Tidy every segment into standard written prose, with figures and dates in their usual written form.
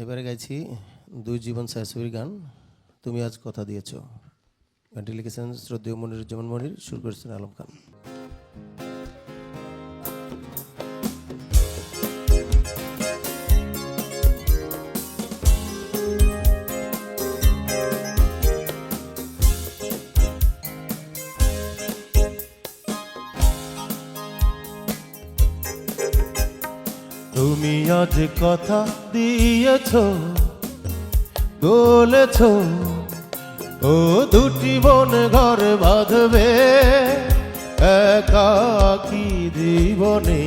এবারে গাইছি দুই জীবন ছায়াছবির গান তুমি আজ কথা দিয়েছ। গানটি লিখেছেন শ্রদ্ধেয় মনিরুজ্জামান মনির, সুর করেছেন আলম খান। তুমি আজ কথা দিয়েছ, বলেছ ও দুটি মন ঘর বাঁধবে একাকী জীবনে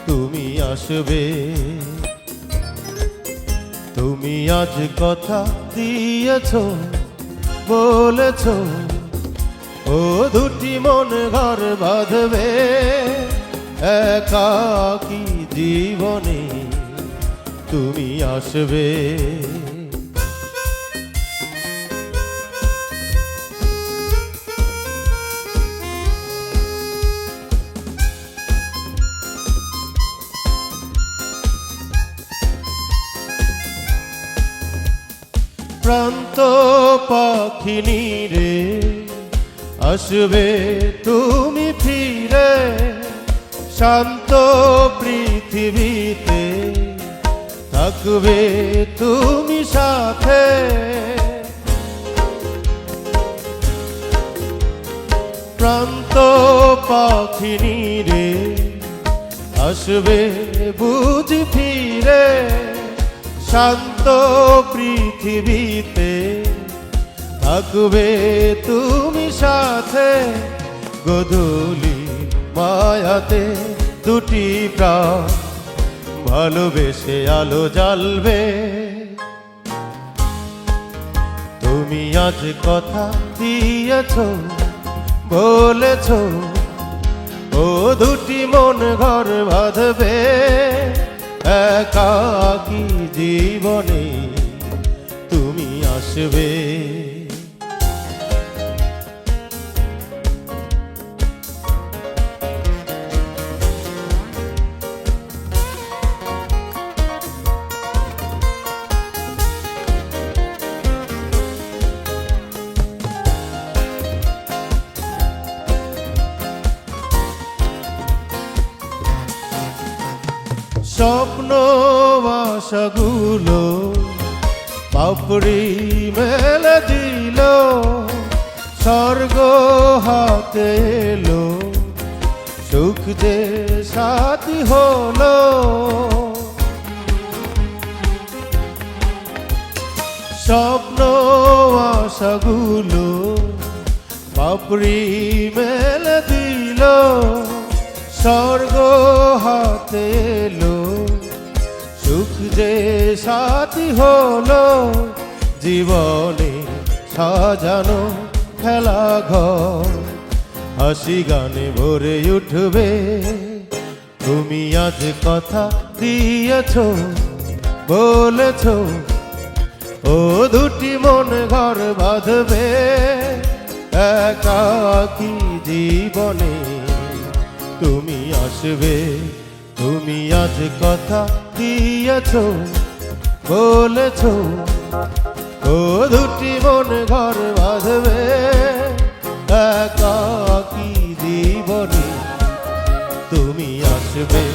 তুমি আসবে। তুমি আজ কথা দিয়েছ, বলেছ ও দুটি মন ঘর বাঁধবে একাকী জীবনে তুমি আসবে। প্রান্ত পাখিনী রে আসবে তুমি ফিরে, শান্ত পৃথিবীতে থাকবে তুমি সাথে। প্রান্ত পাখিনী রে আসবে বুঝি ফিরে, শান্ত পৃথিবীতে থাকবে তুমি সাথে। গোধূলি মায়াতে দুটি প্রাণ ভালোবেসে আলো জ্বালবে। তুমি আজ কথা দিয়েছ, বলেছ ও দুটি মন ঘর বাঁধবে একাকী জীবনে তুমি আসবে। স্বপ্ন আশাগুলো পাপড়ি মেলে দিল, স্বর্গ হাতে এলো, সুখ যে সাথী হলো। স্বপ্ন আশাগুলো পাপড়ি মেলে দিল, স্বর্গ হাতে এলো, সুখ যে সাথী হলো। জীবনে সাজানো খেলা ঘর হাসি গানে ভরে উঠবে। তুমি আজ কথা দিয়েছ, বলেছ ও দুটি মন ঘর বাঁধবে একাকী জীবনে তুমি আসবে। তুমি আজ কথা দিয়েছ, বলেছ ও দুটি মন ঘর বাঁধবে একাকী জীবনে তুমি আসবে।